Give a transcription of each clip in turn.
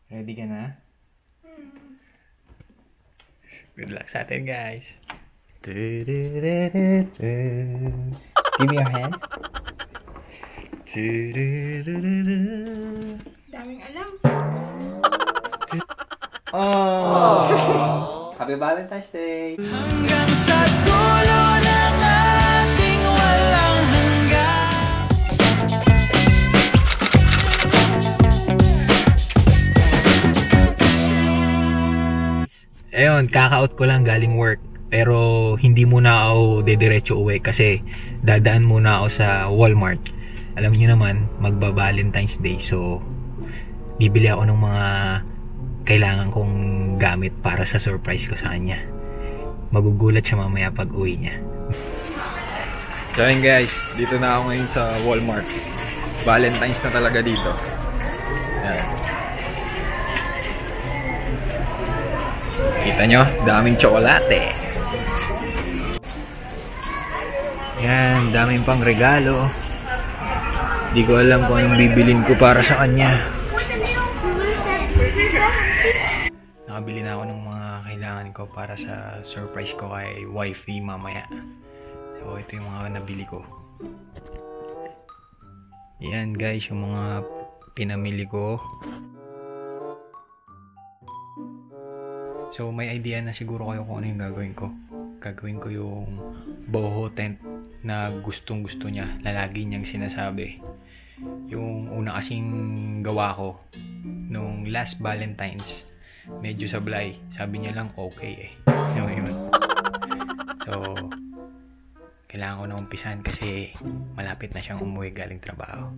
Ready ka na? Good luck sa atin, guys. Give me your hands. Daming alam. Oh! Happy Valentine's Day! Hanggang sa dulo ng ating walang hanggan. Ayun, kaka-out ko lang galing work. Pero hindi muna ako dediretso uwi kasi dadaan muna ako sa Walmart. Alam niyo naman, magba-Valentine's Day. So, bibili ako ng mga kailangan kong gamit para sa surprise ko sa kanya. Magugulat siya mamaya pag uwi niya. So ayun guys, dito na ako ngayon sa Walmart. Valentine's na talaga dito. Ayan. Kita nyo, daming tsokolate. Yan, daming pang regalo. Di ko alam kung anong bibilin ko para sa kanya. Nakabili na ako ng mga kailangan ko para sa surprise ko kay wifey mamaya. So ito yung mga nabili ko. Yan guys, yung mga pinamili ko. So may idea na siguro kayo kung ano yung gagawin ko. Gagawin ko yung boho tent na gustong gusto niya, na lagi niyang sinasabi. Yung una kasing gawa ko nung last Valentine's, medyo sablay. Sabi niya lang okay eh. So yun. So kailangan ko na umpisan kasi malapit na siyang umuwi galing trabaho.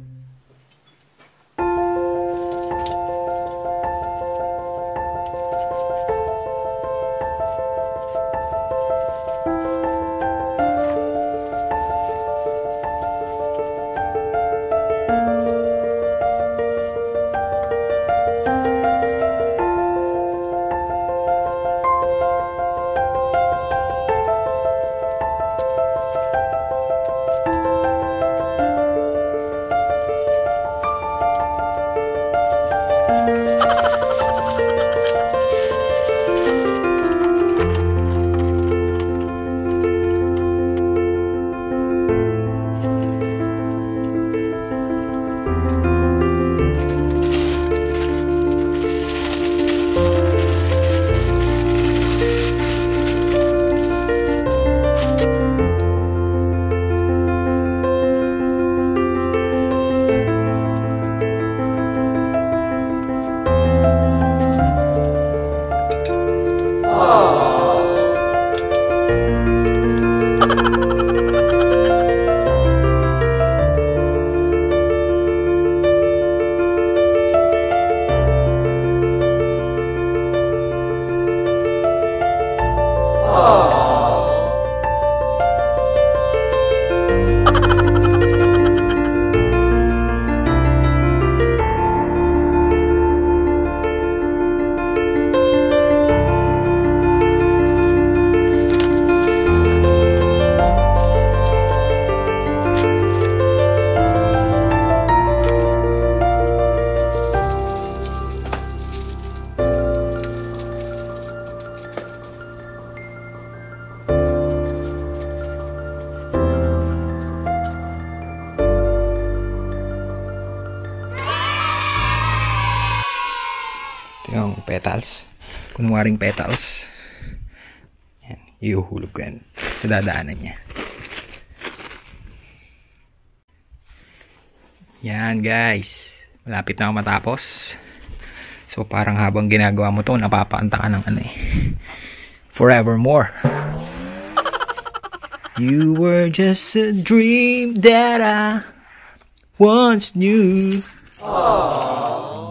Yung petals, kunwaring petals, yan, iuhulog ko yan sa dadaanan niya. Yan guys, malapit na ako matapos. So parang habang ginagawa mo to, napapaanta ka ng ano eh, forevermore. You were just a dream that I once knew.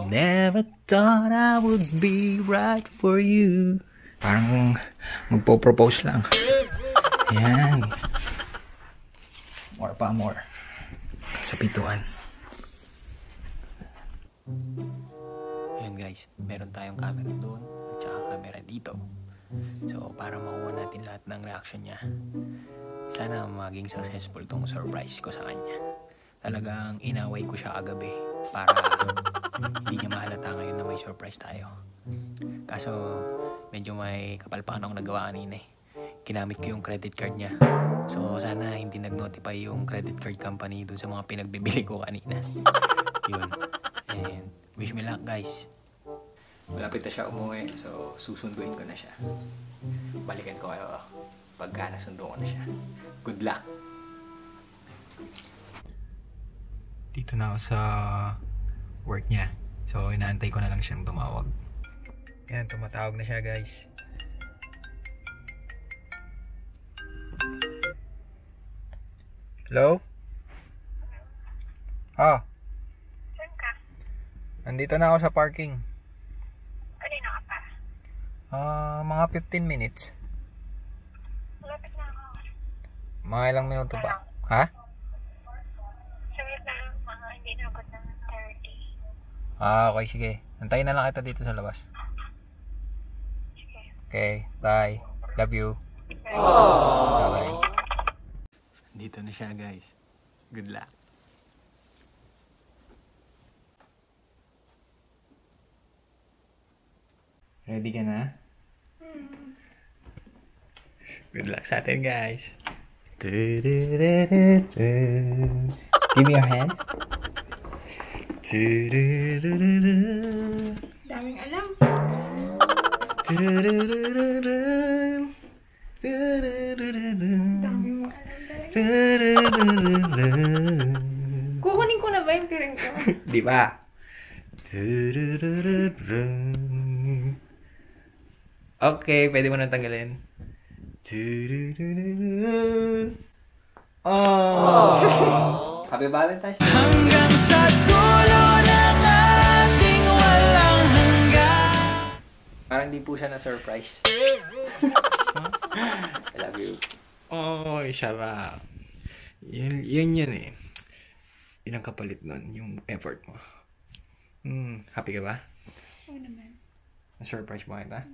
Never thought I would be right for you. Parang magpo-propose lang. Ayan. More pa, more. Sa pituan. Ayan guys, meron tayong camera doon at saka camera dito. So para makuha natin lahat ng reaction niya. Sana maging successful tong surprise ko sa kanya. Talagang inaway ko siya kagabi. para hindi niya mahalata ngayon na may surprise tayo. Kaso medyo may kapalpakan akong nagawa kanina eh. Ginamit ko yung credit card niya. So sana hindi nag-notify yung credit card company dun sa mga pinagbibili ko kanina. Yun. And wish me luck guys. Malapit na siya umuwi, so susunduin ko na siya. Balikan ko kayo pagka nasundo ko na siya. Good luck! Dito na ako sa work niya. So inaantay ko na lang siyang tumawag. Yan, tumatawag na siya guys. Hello? Ah. Saan ka? Nandito na ako sa parking. Kanina ka pa? Mga 15 minutes. Malapit na ako. Mga ilang minuto ba? Ha? Saglit na lang, mga hindi na abot ng 30. Okay, sige. Antayin na lang kita dito sa labas. Sige. Okay, bye. Love you. Bye-bye. Dito na siya, guys. Good luck. Ready ka na? Good luck sa atin, guys. Give me your hands. Daming alam. Dami mo alam talaga. Kukunin ko na ba yung piring ko? Di ba? Okay, pwede mo nang tanggalin. Oh! Happy Valentine's Day! Hanggang sa dulo ng ating walang hanggan. Parang di po siya na-surprise. I love you. Oh, sarap. Yun eh. Yun ang kapalit nun, yung effort mo. Happy ka ba? Oo naman. Na-surprise mo kita?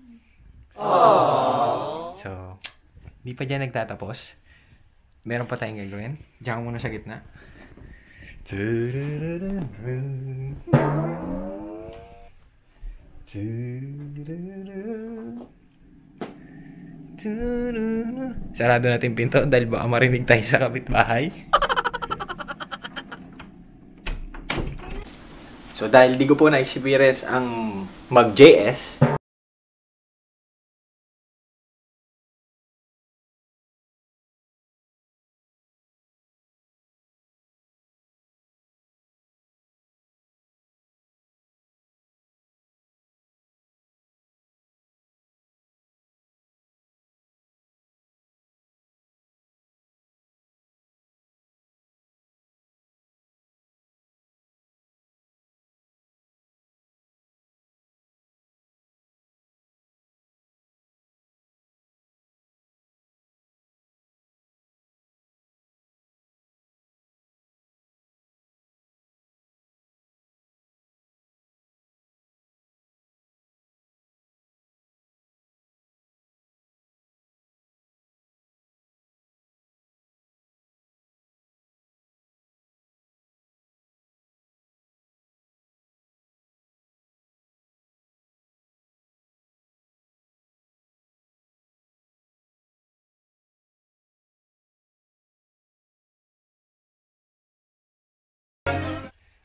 Aww. So, di pa dyan nagtatapos. Meron pa tayong gagawin. Diyan ka muna sa gitna. Sarado natin pinto dahil baka marinig tayo sa kapitbahay. So dahil di ko po na-experience ang mag-JS,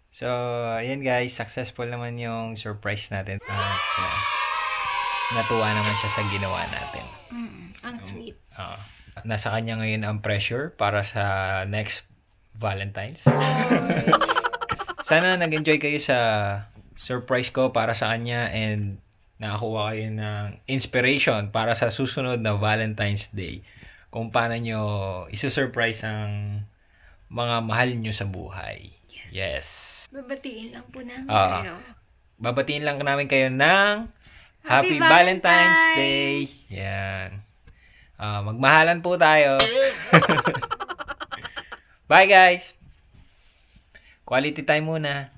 so, ayan guys, successful naman yung surprise natin. At natuwa naman siya sa ginawa natin. Ang sweet. Nasa kanya ngayon ang pressure para sa next Valentine's. Sana nag-enjoy kayo sa surprise ko para sa kanya and nakakuha kayo ng inspiration para sa susunod na Valentine's Day. Kung paano nyo isusurprise ang mga mahal nyo sa buhay. Yes. Babatiin lang po namin kayo. Babatiin lang namin kayo ng Happy Happy Valentine's Day. Yan. Magmahalan po tayo. Bye guys. Quality time muna.